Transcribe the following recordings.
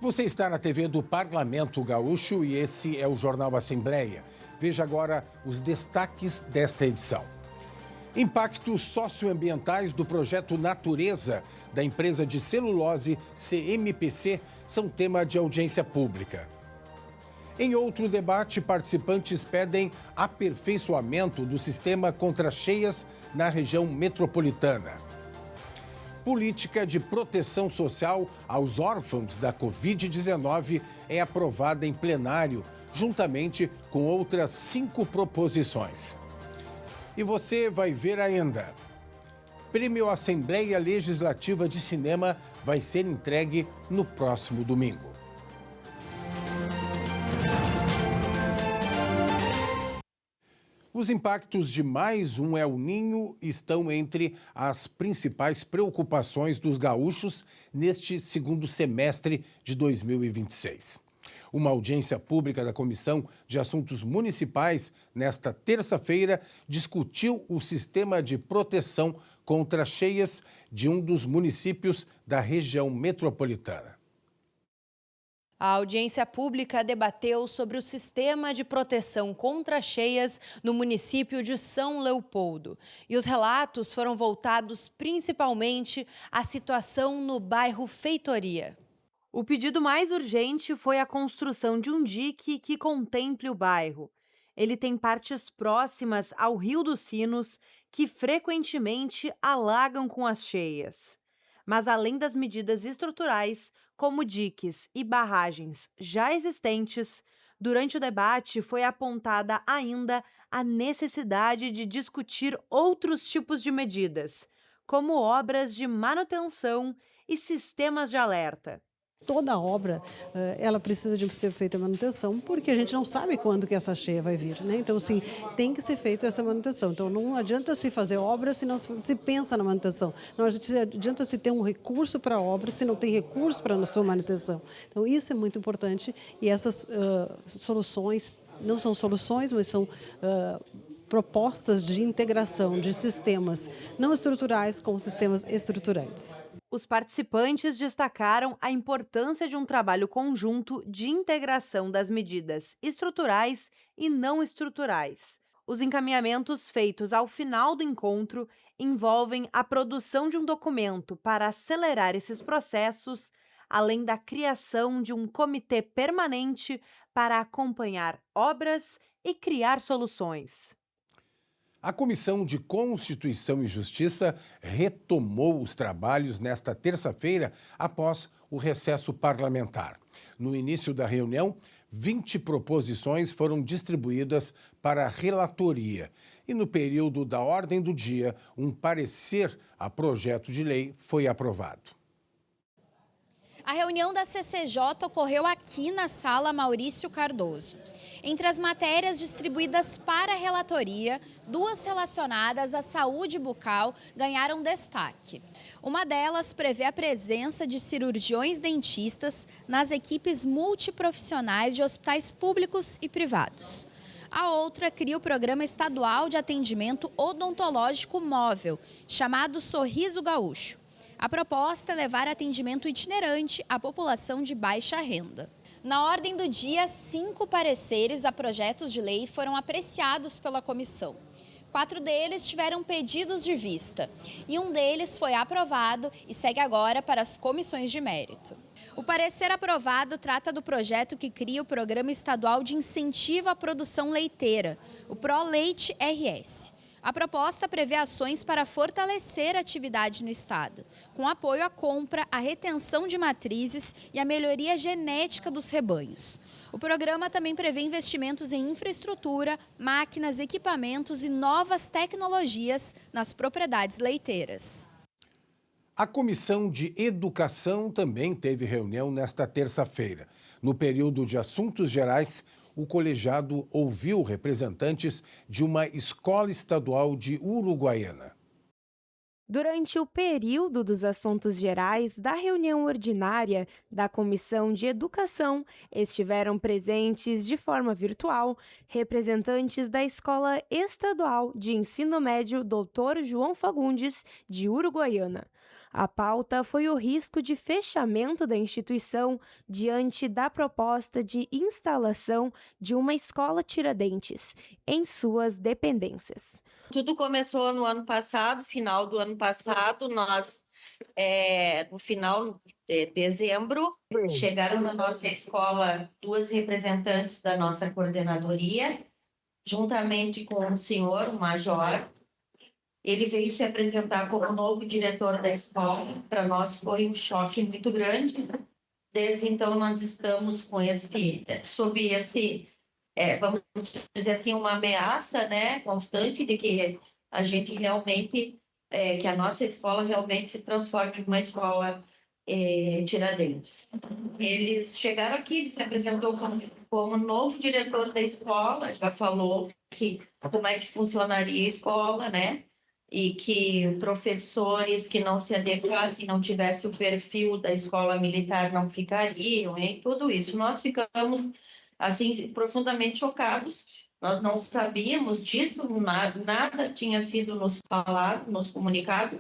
Você está na TV do Parlamento Gaúcho e esse é o Jornal Assembleia. Veja agora os destaques desta edição. Impactos socioambientais do projeto Natureza da empresa de celulose CMPC são tema de audiência pública. Em outro debate, participantes pedem aperfeiçoamento do sistema contra cheias na região metropolitana. Política de proteção social aos órfãos da Covid-19 é aprovada em plenário, juntamente com outras 5 proposições. E você vai ver ainda. Prêmio Assembleia Legislativa de Cinema vai ser entregue no próximo domingo. Os impactos de mais um El Niño estão entre as principais preocupações dos gaúchos neste segundo semestre de 2026. Uma audiência pública da Comissão de Assuntos Municipais, nesta terça-feira, discutiu o sistema de proteção contra cheias de um dos municípios da região metropolitana. A audiência pública debateu sobre o sistema de proteção contra cheias no município de São Leopoldo. E os relatos foram voltados principalmente à situação no bairro Feitoria. O pedido mais urgente foi a construção de um dique que contemple o bairro. Ele tem partes próximas ao Rio dos Sinos, que frequentemente alagam com as cheias. Mas além das medidas estruturais, como diques e barragens já existentes, durante o debate foi apontada ainda a necessidade de discutir outros tipos de medidas, como obras de manutenção e sistemas de alerta. Toda obra, ela precisa de ser feita a manutenção, porque a gente não sabe quando que essa cheia vai vir, né? Então, assim, tem que ser feita essa manutenção. Então, não adianta se fazer obra se não se pensa na manutenção. Não adianta se ter um recurso para a obra se não tem recurso para a sua manutenção. Então, isso é muito importante e essas soluções, não são soluções, mas são propostas de integração de sistemas não estruturais com sistemas estruturantes. Os participantes destacaram a importância de um trabalho conjunto de integração das medidas estruturais e não estruturais. Os encaminhamentos feitos ao final do encontro envolvem a produção de um documento para acelerar esses processos, além da criação de um comitê permanente para acompanhar obras e criar soluções. A Comissão de Constituição e Justiça retomou os trabalhos nesta terça-feira após o recesso parlamentar. No início da reunião, 20 proposições foram distribuídas para a relatoria e no período da ordem do dia, um parecer a projeto de lei foi aprovado. A reunião da CCJ ocorreu aqui na Sala Maurício Cardoso. Entre as matérias distribuídas para a relatoria, 2 relacionadas à saúde bucal ganharam destaque. Uma delas prevê a presença de cirurgiões dentistas nas equipes multiprofissionais de hospitais públicos e privados. A outra cria o Programa Estadual de Atendimento Odontológico Móvel, chamado Sorriso Gaúcho. A proposta é levar atendimento itinerante à população de baixa renda. Na ordem do dia, 5 pareceres a projetos de lei foram apreciados pela comissão. 4 deles tiveram pedidos de vista e um deles foi aprovado e segue agora para as comissões de mérito. O parecer aprovado trata do projeto que cria o Programa Estadual de Incentivo à Produção Leiteira, o ProLeite RS. A proposta prevê ações para fortalecer a atividade no estado, com apoio à compra, à retenção de matrizes e à melhoria genética dos rebanhos. O programa também prevê investimentos em infraestrutura, máquinas, equipamentos e novas tecnologias nas propriedades leiteiras. A Comissão de Educação também teve reunião nesta terça-feira. No período de assuntos gerais, o colegiado ouviu representantes de uma escola estadual de Uruguaiana. Durante o período dos assuntos gerais da reunião ordinária da Comissão de Educação, estiveram presentes de forma virtual representantes da Escola Estadual de Ensino Médio Dr. João Fagundes, de Uruguaiana. A pauta foi o risco de fechamento da instituição diante da proposta de instalação de uma escola Tiradentes em suas dependências. Tudo começou no ano passado, final do ano passado, no final de dezembro, chegaram na nossa escola 2 representantes da nossa coordenadoria, juntamente com o senhor, o major. Ele veio se apresentar como novo diretor da escola. Para nós foi um choque muito grande. Desde então, nós estamos sob esse, vamos dizer assim, uma ameaça, né, constante de que a gente realmente, que a nossa escola realmente se transforme em uma escola Tiradentes. Eles chegaram aqui, ele se apresentou como novo diretor da escola, já falou como é que funcionaria a escola, né? E que professores que não se adequassem, não tivessem o perfil da escola militar, não ficariam, e tudo isso. Nós ficamos, assim, profundamente chocados. Nós não sabíamos disso, nada tinha sido nos falado, nos comunicado.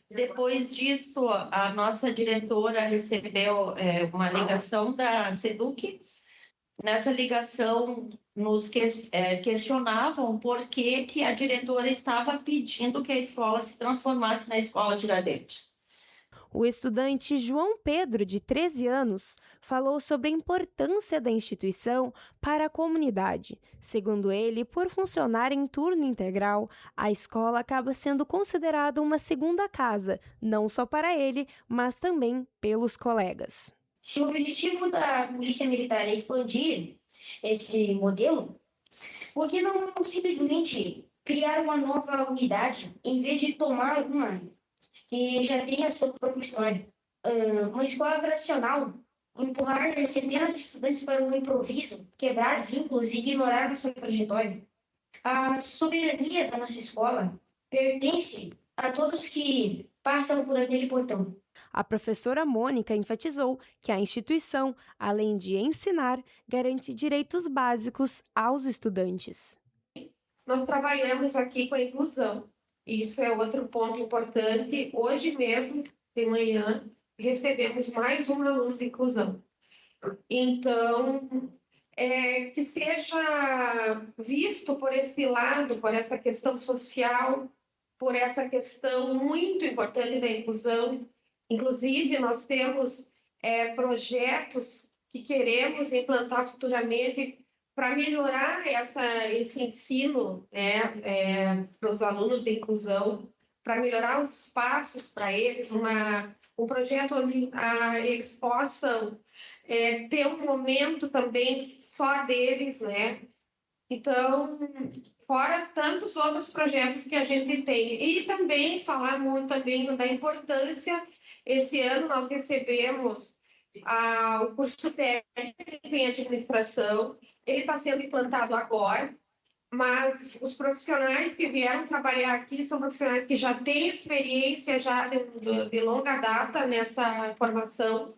Depois disso, a nossa diretora recebeu uma ligação da SEDUC. Nessa ligação, nos questionavam por que a diretora estava pedindo que a escola se transformasse na escola Tiradentes. O estudante João Pedro, de 13 anos, falou sobre a importância da instituição para a comunidade. Segundo ele, por funcionar em turno integral, a escola acaba sendo considerada uma segunda casa, não só para ele, mas também pelos colegas. Se o objetivo da Polícia Militar é expandir esse modelo, por que não simplesmente criar uma nova unidade, em vez de tomar uma que já tem a sua própria história? Uma escola tradicional, empurrar centenas de estudantes para um improviso, quebrar vínculos e ignorar nossa trajetória. A soberania da nossa escola pertence a todos que passam por aquele portão. A professora Mônica enfatizou que a instituição, além de ensinar, garante direitos básicos aos estudantes. Nós trabalhamos aqui com a inclusão. Isso é outro ponto importante. Hoje mesmo, de manhã, recebemos mais um aluno de inclusão. Então, que seja visto por esse lado, por essa questão social, por essa questão muito importante da inclusão. Inclusive, nós temos projetos que queremos implantar futuramente para melhorar esse ensino para os alunos de inclusão, para melhorar os espaços para eles, um projeto onde eles possam ter um momento também só deles, né? Então, fora tantos outros projetos que a gente tem. E também falar muito também da importância. Esse ano nós recebemos o curso técnico em administração. Ele está sendo implantado agora, mas os profissionais que vieram trabalhar aqui são profissionais que já têm experiência já de longa data nessa formação.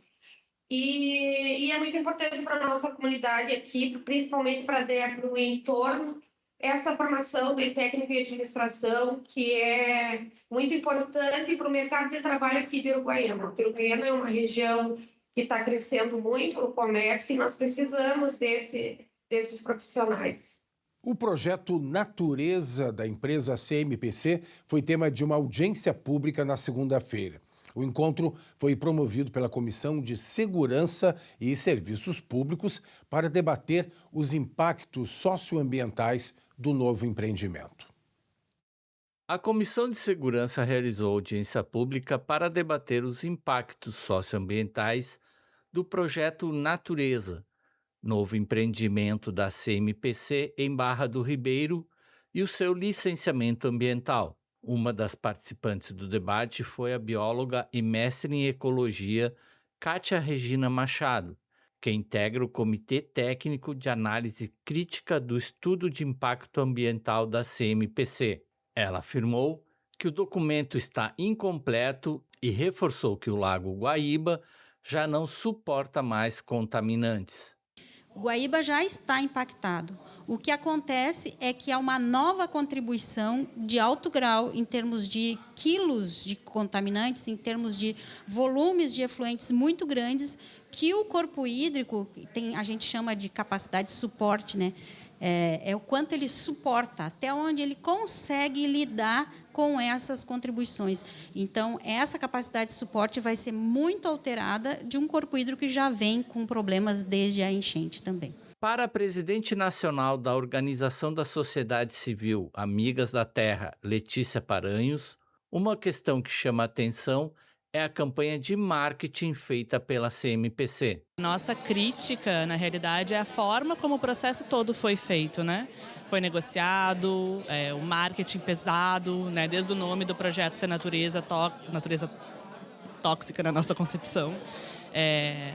E é muito importante para a nossa comunidade aqui, principalmente para o entorno, essa formação de técnico em administração, que é muito importante para o mercado de trabalho aqui de Uruguaiana. Uruguaiana é uma região que está crescendo muito no comércio e nós precisamos desses profissionais. O projeto Natureza da empresa CMPC foi tema de uma audiência pública na segunda-feira. O encontro foi promovido pela Comissão de Segurança e Serviços Públicos para debater os impactos socioambientais do novo empreendimento. A Comissão de Segurança realizou audiência pública para debater os impactos socioambientais do projeto Natureza, novo empreendimento da CMPC em Barra do Ribeiro, e o seu licenciamento ambiental. Uma das participantes do debate foi a bióloga e mestre em ecologia Kátia Regina Machado, que integra o Comitê Técnico de Análise Crítica do Estudo de Impacto Ambiental da CMPC. Ela afirmou que o documento está incompleto e reforçou que o Lago Guaíba já não suporta mais contaminantes. Guaíba já está impactado. O que acontece é que há uma nova contribuição de alto grau em termos de quilos de contaminantes, em termos de volumes de efluentes muito grandes, que o corpo hídrico tem, a gente chama de capacidade de suporte, né? É o quanto ele suporta, até onde ele consegue lidar com essas contribuições. Então, essa capacidade de suporte vai ser muito alterada de um corpo hídrico que já vem com problemas desde a enchente também. Para a presidente nacional da Organização da Sociedade Civil Amigas da Terra, Letícia Paranhos, uma questão que chama a atenção é a campanha de marketing feita pela CMPC. Nossa crítica, na realidade, é a forma como o processo todo foi feito, né? Foi negociado, o marketing pesado, né? Desde o nome do projeto ser natureza tóxica na nossa concepção.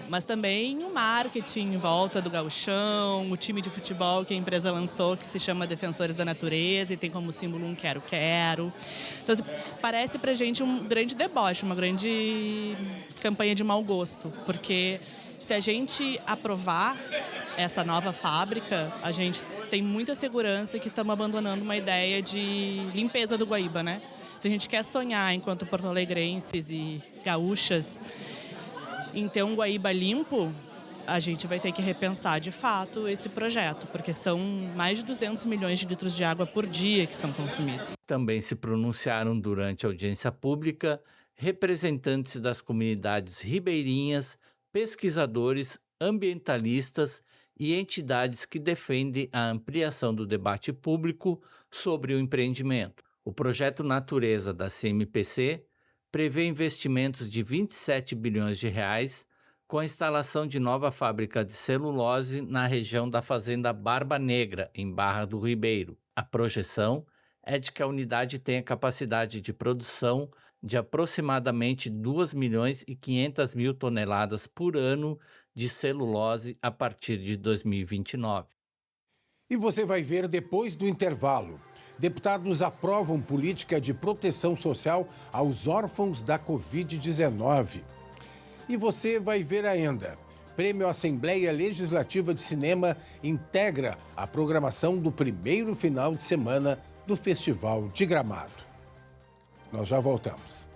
Mas também o marketing em volta do gauchão, o time de futebol que a empresa lançou, que se chama Defensores da Natureza e tem como símbolo um quero-quero. Então, parece pra gente um grande deboche, uma grande campanha de mau gosto, porque se a gente aprovar essa nova fábrica, a gente tem muita segurança que estamos abandonando uma ideia de limpeza do Guaíba, né? Se a gente quer sonhar enquanto porto-alegrenses e gaúchas em ter um Guaíba limpo, a gente vai ter que repensar de fato esse projeto, porque são mais de 200 milhões de litros de água por dia que são consumidos. Também se pronunciaram durante a audiência pública representantes das comunidades ribeirinhas, pesquisadores, ambientalistas e entidades que defendem a ampliação do debate público sobre o empreendimento. O projeto Natureza da CMPC prevê investimentos de 27 bilhões de reais com a instalação de nova fábrica de celulose na região da fazenda Barba Negra, em Barra do Ribeiro. A projeção é de que a unidade tenha capacidade de produção de aproximadamente 2 milhões e 500 mil toneladas por ano de celulose a partir de 2029. E você vai ver depois do intervalo. Deputados aprovam política de proteção social aos órfãos da Covid-19. E você vai ver ainda. Prêmio Assembleia Legislativa de Cinema integra a programação do primeiro final de semana do Festival de Gramado. Nós já voltamos.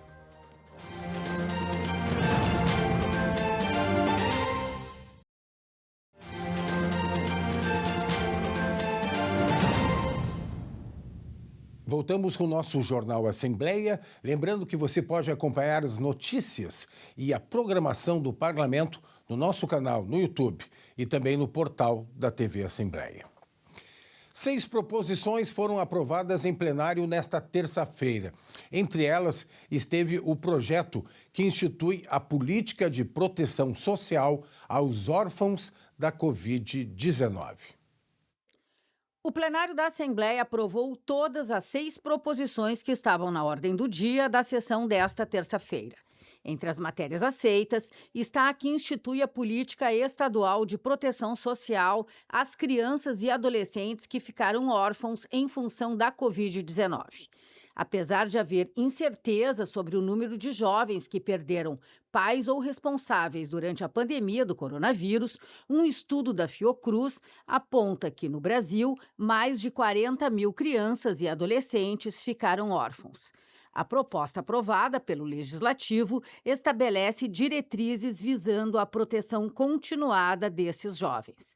Voltamos com o nosso Jornal Assembleia, lembrando que você pode acompanhar as notícias e a programação do Parlamento no nosso canal no YouTube e também no portal da TV Assembleia. 6 proposições foram aprovadas em plenário nesta terça-feira. Entre elas, esteve o projeto que institui a política de proteção social aos órfãos da Covid-19. O plenário da Assembleia aprovou todas as 6 proposições que estavam na ordem do dia da sessão desta terça-feira. Entre as matérias aceitas está a que institui a política estadual de proteção social às crianças e adolescentes que ficaram órfãos em função da Covid-19. Apesar de haver incerteza sobre o número de jovens que perderam pais ou responsáveis durante a pandemia do coronavírus, um estudo da Fiocruz aponta que, no Brasil, mais de 40 mil crianças e adolescentes ficaram órfãos. A proposta aprovada pelo Legislativo estabelece diretrizes visando a proteção continuada desses jovens.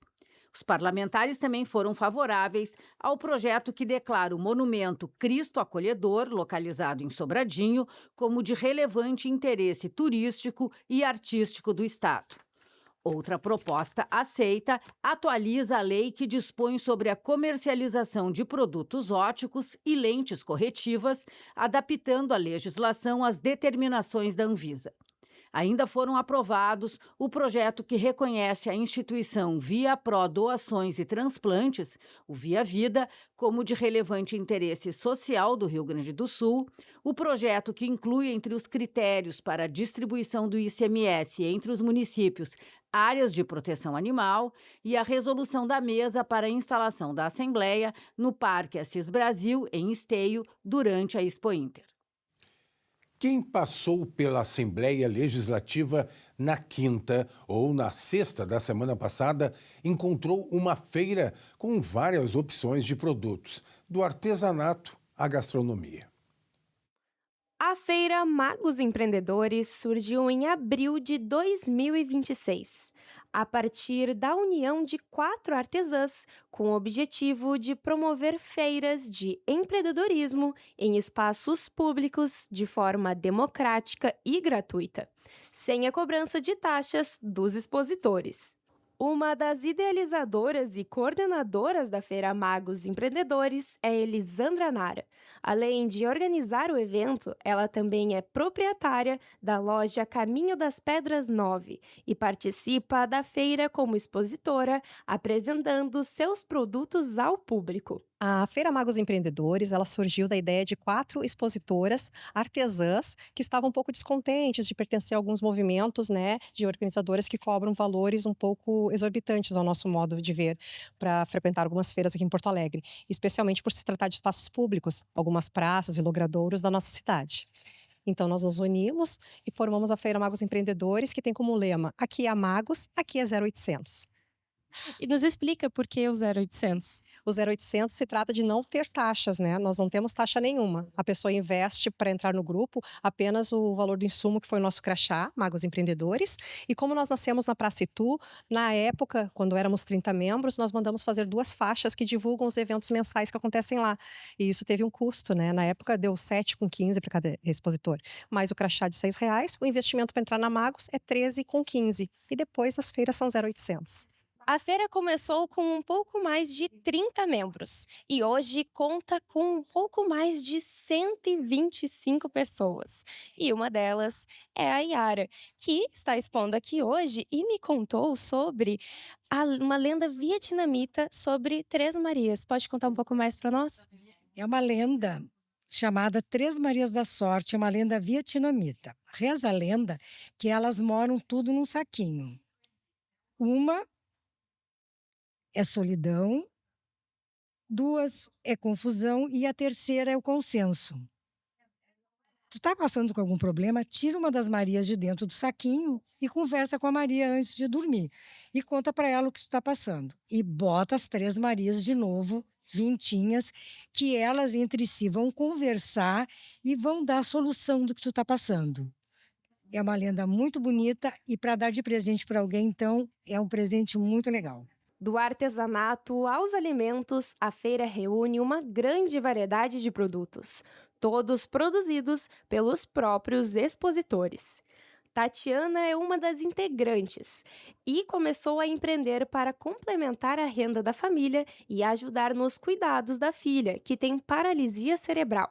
Os parlamentares também foram favoráveis ao projeto que declara o monumento Cristo Acolhedor, localizado em Sobradinho, como de relevante interesse turístico e artístico do Estado. Outra proposta aceita atualiza a lei que dispõe sobre a comercialização de produtos ópticos e lentes corretivas, adaptando a legislação às determinações da Anvisa. Ainda foram aprovados o projeto que reconhece a instituição Via Pro Doações e Transplantes, o Via Vida, como de relevante interesse social do Rio Grande do Sul, o projeto que inclui entre os critérios para a distribuição do ICMS entre os municípios áreas de proteção animal e a resolução da mesa para a instalação da Assembleia no Parque Assis Brasil, em Esteio, durante a Expo Inter. Quem passou pela Assembleia Legislativa na quinta ou na sexta da semana passada encontrou uma feira com várias opções de produtos, do artesanato à gastronomia. A Feira Magos Empreendedores surgiu em abril de 2026, a partir da união de 4 artesãs, com o objetivo de promover feiras de empreendedorismo em espaços públicos de forma democrática e gratuita, sem a cobrança de taxas dos expositores. Uma das idealizadoras e coordenadoras da Feira Magos Empreendedores é Elisandra Nara. Além de organizar o evento, ela também é proprietária da loja Caminho das Pedras 9 e participa da feira como expositora, apresentando seus produtos ao público. A Feira Magos Empreendedores, ela surgiu da ideia de 4 expositoras artesãs que estavam um pouco descontentes de pertencer a alguns movimentos, né, de organizadoras que cobram valores um pouco exorbitantes ao nosso modo de ver para frequentar algumas feiras aqui em Porto Alegre, especialmente por se tratar de espaços públicos, algumas praças e logradouros da nossa cidade. Então, nós nos unimos e formamos a Feira Magos Empreendedores, que tem como lema: aqui é Magos, aqui é 0800. E nos explica por que o 0800. O 0800 se trata de não ter taxas, né? Nós não temos taxa nenhuma. A pessoa investe para entrar no grupo apenas o valor do insumo, que foi o nosso crachá, Magos Empreendedores. E como nós nascemos na Praça Itu, na época, quando éramos 30 membros, nós mandamos fazer 2 faixas que divulgam os eventos mensais que acontecem lá. E isso teve um custo, né? Na época deu 7,15 para cada expositor. Mais o crachá de R$6, o investimento para entrar na Magos é 13,15. E depois as feiras são 0800. A feira começou com um pouco mais de 30 membros e hoje conta com um pouco mais de 125 pessoas. E uma delas é a Yara, que está expondo aqui hoje e me contou sobre uma lenda vietnamita sobre Três Marias. Pode contar um pouco mais para nós? É uma lenda chamada Três Marias da Sorte, é uma lenda vietnamita. Reza a lenda que elas moram tudo num saquinho. Uma é solidão, 2 é confusão e a terceira é o consenso. Tu está passando com algum problema, tira uma das Marias de dentro do saquinho e conversa com a Maria antes de dormir. E conta para ela o que tu está passando. E bota as 3 Marias de novo, juntinhas, que elas entre si vão conversar e vão dar a solução do que tu está passando. É uma lenda muito bonita e para dar de presente para alguém, então, é um presente muito legal. Do artesanato aos alimentos, a feira reúne uma grande variedade de produtos, todos produzidos pelos próprios expositores. Tatiana é uma das integrantes e começou a empreender para complementar a renda da família e ajudar nos cuidados da filha, que tem paralisia cerebral.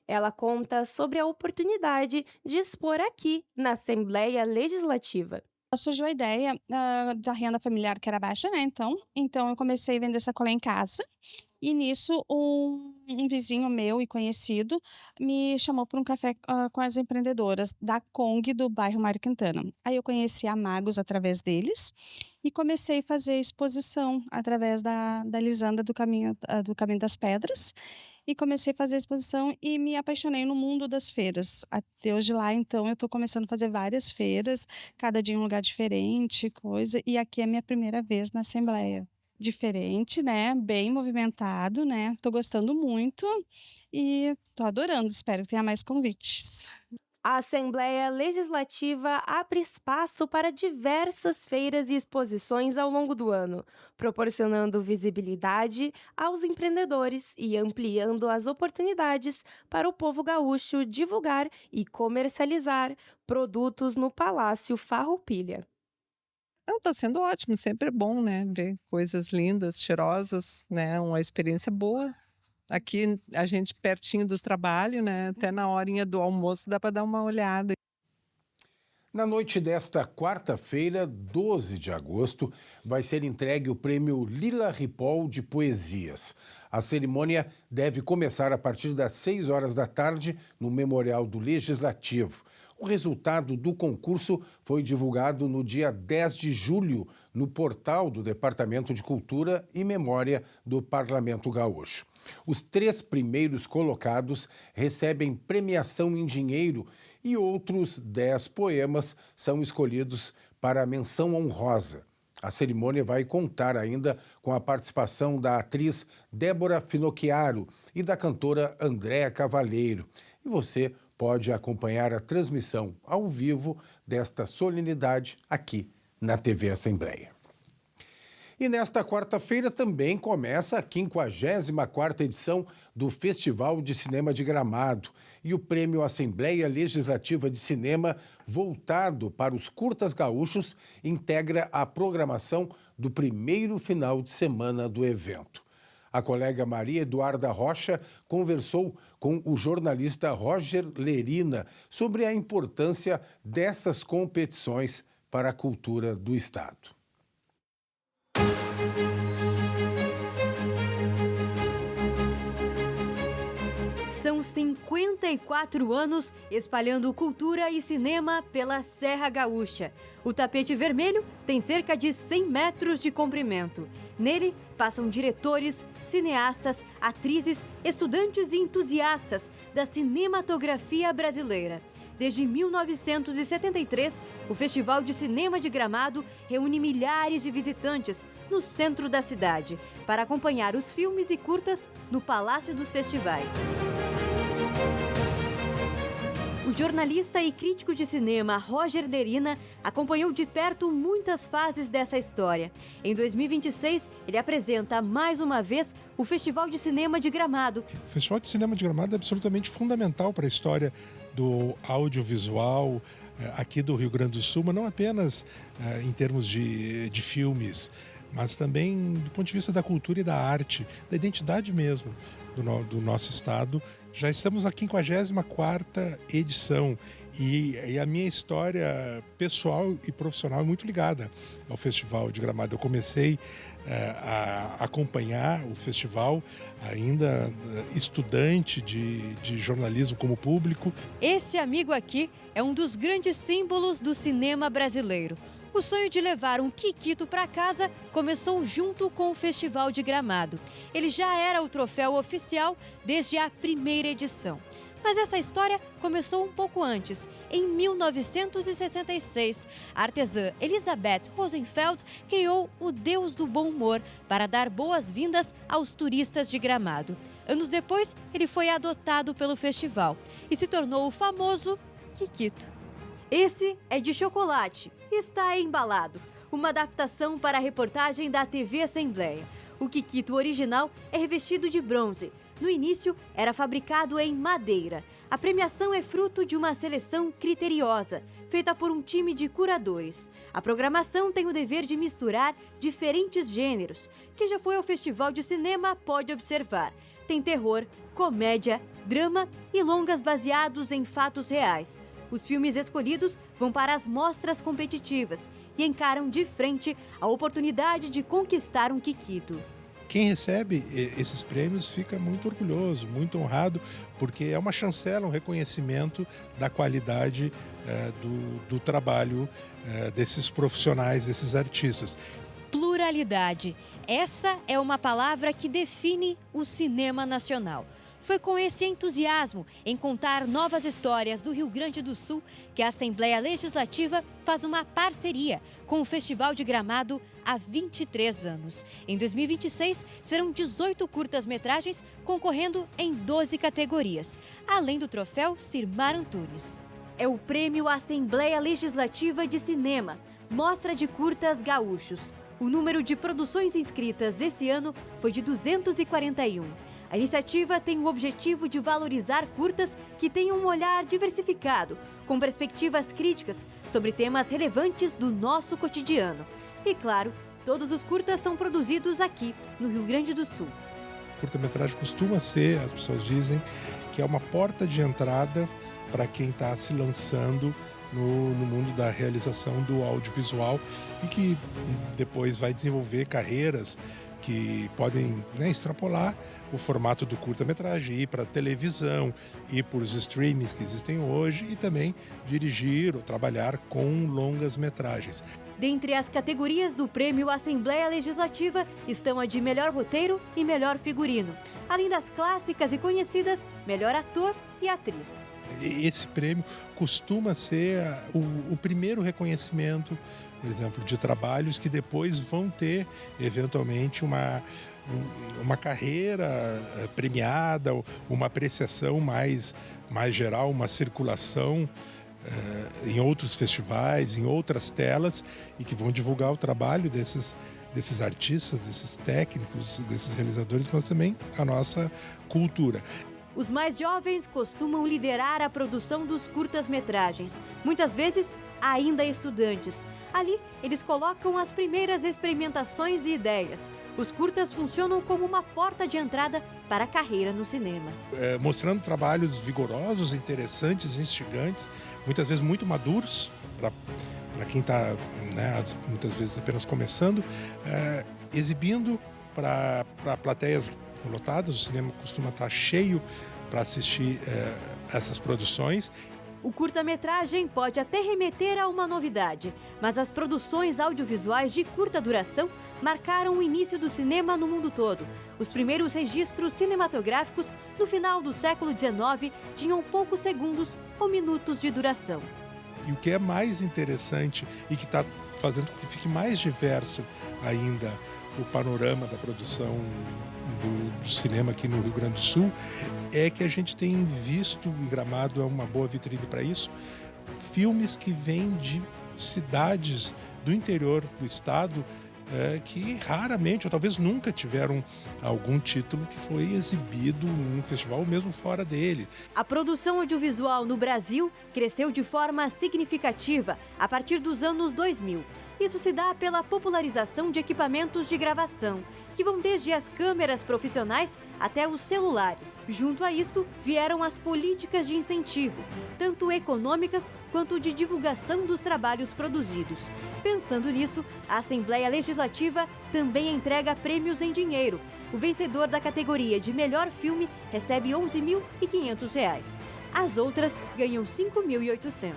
Ela conta sobre a oportunidade de expor aqui na Assembleia Legislativa. Surgiu a ideia da renda familiar que era baixa, né? Então eu comecei a vender sacolé em casa. E nisso, um vizinho meu e conhecido me chamou para um café com as empreendedoras da Kong do bairro Mário Quintana. Aí eu conheci a Magos através deles e comecei a fazer exposição através da Lisandra do Caminho das Pedras. E comecei a fazer exposição e me apaixonei no mundo das feiras. Até hoje lá, então, eu estou começando a fazer várias feiras, cada dia em um lugar diferente, coisa. E aqui é a minha primeira vez na Assembleia. Diferente, né? Bem movimentado, né? Tô gostando muito e tô adorando. Espero que tenha mais convites. A Assembleia Legislativa abre espaço para diversas feiras e exposições ao longo do ano, proporcionando visibilidade aos empreendedores e ampliando as oportunidades para o povo gaúcho divulgar e comercializar produtos no Palácio Farroupilha. Está sendo ótimo, sempre é bom, né? Ver coisas lindas, cheirosas, né? Uma experiência boa. Aqui a gente pertinho do trabalho, né? Até na horinha do almoço dá para dar uma olhada. Na noite desta quarta-feira, 12 de agosto, vai ser entregue o prêmio Lila Ripoll de Poesias. A cerimônia deve começar a partir das 6 horas da tarde no Memorial do Legislativo. O resultado do concurso foi divulgado no dia 10 de julho no portal do Departamento de Cultura e Memória do Parlamento Gaúcho. Os 3 primeiros colocados recebem premiação em dinheiro E outros 10 poemas são escolhidos para a menção honrosa. A cerimônia vai contar ainda com a participação da atriz Débora Finocchiaro e da cantora Andréa Cavalheiro. E você pode acompanhar a transmissão ao vivo desta solenidade aqui na TV Assembleia. E nesta quarta-feira também começa a 54ª edição do Festival de Cinema de Gramado e o Prêmio Assembleia Legislativa de Cinema, voltado para os curtas gaúchos, integra a programação do primeiro final de semana do evento. A colega Maria Eduarda Rocha conversou com o jornalista Roger Lerina sobre a importância dessas competições para a cultura do Estado. São 54 anos espalhando cultura e cinema pela Serra Gaúcha. O tapete vermelho tem cerca de 100 metros de comprimento. Nele passam diretores, cineastas, atrizes, estudantes e entusiastas da cinematografia brasileira. Desde 1973, o Festival de Cinema de Gramado reúne milhares de visitantes no centro da cidade para acompanhar os filmes e curtas no Palácio dos Festivais. O jornalista e crítico de cinema Roger Lerina acompanhou de perto muitas fases dessa história. Em 2026, ele apresenta mais uma vez o Festival de Cinema de Gramado. O Festival de Cinema de Gramado é absolutamente fundamental para a história do audiovisual aqui do Rio Grande do Sul, mas não apenas em termos de filmes, mas também do ponto de vista da cultura e da arte, da identidade mesmo do nosso estado. Já estamos na 54ª edição e a minha história pessoal e profissional é muito ligada ao Festival de Gramado. Eu comecei a acompanhar o festival ainda estudante de jornalismo como público. Esse amigo aqui é um dos grandes símbolos do cinema brasileiro. O sonho de levar um Kikito para casa começou junto com o Festival de Gramado. Ele já era o troféu oficial desde a primeira edição. Mas essa história começou um pouco antes. Em 1966, a artesã Elizabeth Rosenfeld criou o Deus do Bom Humor para dar boas-vindas aos turistas de Gramado. Anos depois, ele foi adotado pelo festival e se tornou o famoso Kikito. Esse é de chocolate e está embalado. Uma adaptação para a reportagem da TV Assembleia. O Kikito original é revestido de bronze. No início, era fabricado em madeira. A premiação é fruto de uma seleção criteriosa, feita por um time de curadores. A programação tem o dever de misturar diferentes gêneros. Quem já foi ao Festival de Cinema pode observar. Tem terror, comédia, drama e longas baseados em fatos reais. Os filmes escolhidos vão para as mostras competitivas e encaram de frente a oportunidade de conquistar um Kikito. Quem recebe esses prêmios fica muito orgulhoso, muito honrado, porque é uma chancela, um reconhecimento da qualidade do trabalho desses profissionais, desses artistas. Pluralidade. Essa é uma palavra que define o cinema nacional. Foi com esse entusiasmo em contar novas histórias do Rio Grande do Sul que a Assembleia Legislativa faz uma parceria com o Festival de Gramado há 23 anos. Em 2026, serão 18 curtas-metragens concorrendo em 12 categorias, além do troféu Sirmar Antunes. É o Prêmio Assembleia Legislativa de Cinema, mostra de curtas gaúchos. O número de produções inscritas esse ano foi de 241. A iniciativa tem o objetivo de valorizar curtas que tenham um olhar diversificado, com perspectivas críticas sobre temas relevantes do nosso cotidiano. E claro, todos os curtas são produzidos aqui, no Rio Grande do Sul. Curta-metragem costuma ser, as pessoas dizem, que é uma porta de entrada para quem está se lançando no mundo da realização do audiovisual e que depois vai desenvolver carreiras que podem extrapolar o formato do curta-metragem, ir para a televisão, ir para os streamings que existem hoje e também dirigir ou trabalhar com longas-metragens. Dentre as categorias do Prêmio Assembleia Legislativa estão a de melhor roteiro e melhor figurino, além das clássicas e conhecidas melhor ator e atriz. esse prêmio costuma ser o primeiro reconhecimento, por exemplo, de trabalhos que depois vão ter, eventualmente, uma carreira premiada, uma apreciação mais geral, uma circulação em outros festivais, em outras telas, e que vão divulgar o trabalho desses artistas, desses técnicos, desses realizadores, mas também a nossa cultura. Os mais jovens costumam liderar a produção dos curtas-metragens, muitas vezes ainda estudantes. Ali, eles colocam as primeiras experimentações e ideias. Os curtas funcionam como uma porta de entrada para a carreira no cinema. Mostrando trabalhos vigorosos, interessantes, instigantes, muitas vezes muito maduros, para quem está, né, muitas vezes apenas começando, exibindo para plateias lotadas. O cinema costuma estar cheio para assistir essas produções. O curta-metragem pode até remeter a uma novidade, mas as produções audiovisuais de curta duração marcaram o início do cinema no mundo todo. Os primeiros registros cinematográficos no final do século XIX tinham poucos segundos ou minutos de duração. E o que é mais interessante e que está fazendo com que fique mais diverso ainda o panorama da produção do cinema aqui no Rio Grande do Sul é que a gente tem visto, e Gramado é uma boa vitrine para isso, filmes que vêm de cidades do interior do estado que raramente, ou talvez nunca, tiveram algum título que foi exibido num festival ou mesmo fora dele. A produção audiovisual no Brasil cresceu de forma significativa a partir dos anos 2000. Isso se dá pela popularização de equipamentos de gravação, que vão desde as câmeras profissionais até os celulares. Junto a isso, vieram as políticas de incentivo, tanto econômicas quanto de divulgação dos trabalhos produzidos. Pensando nisso, a Assembleia Legislativa também entrega prêmios em dinheiro. O vencedor da categoria de melhor filme recebe R$ 11.500. As outras ganham R$ 5.800.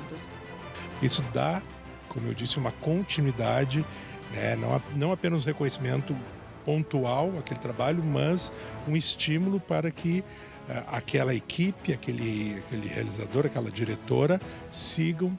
Isso dá, como eu disse, uma continuidade, né? Não apenas um reconhecimento pontual aquele trabalho, mas um estímulo para que aquela equipe, aquele realizador, aquela diretora sigam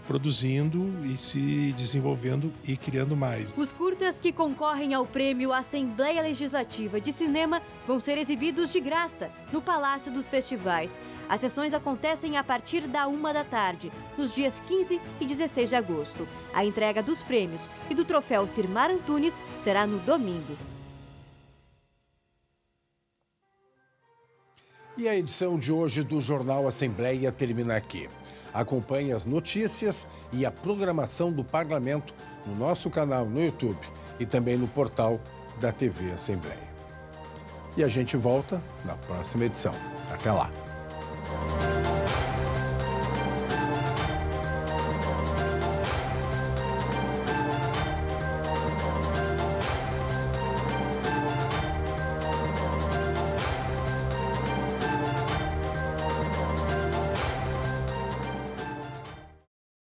produzindo e se desenvolvendo e criando mais. Os curtas que concorrem ao prêmio Assembleia Legislativa de Cinema vão ser exibidos de graça no Palácio dos Festivais. As sessões acontecem a partir da 13h, nos dias 15 e 16 de agosto. A entrega dos prêmios e do troféu Sirmar Antunes será no domingo. E a edição de hoje do Jornal Assembleia termina aqui. Acompanhe as notícias e a programação do Parlamento no nosso canal no YouTube e também no portal da TV Assembleia. E a gente volta na próxima edição. Até lá!